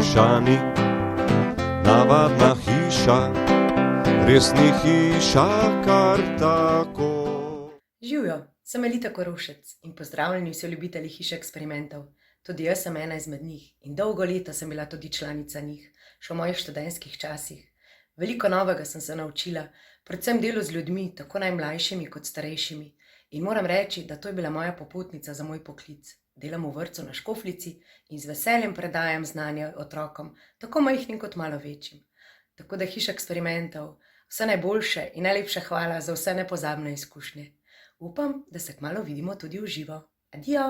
Ešani, navadna hiša, res ni hiša kar tako. Živjo, sem Melita Korošec in pozdravljeni vsi ljubitelji hiše eksperimentov. Tudi jaz sem ena izmed njih in dolgo leta sem bila tudi članica njih, še v mojih študentskih časih. Veliko novega sem se naučila, predvsem delo z ljudmi, tako najmlajšimi kot starejšimi. In moram reči, da to je bila moja popotnica za moj poklic. Delam v vrtcu na Škofljici in z veseljem predajam znanje otrokom, tako majhnim kot malo večjim. Tako da hiša eksperimentov, vse najboljše in najlepša hvala za vse nepozabne izkušnje. Upam, da se kmalu vidimo tudi v živo. Adijo!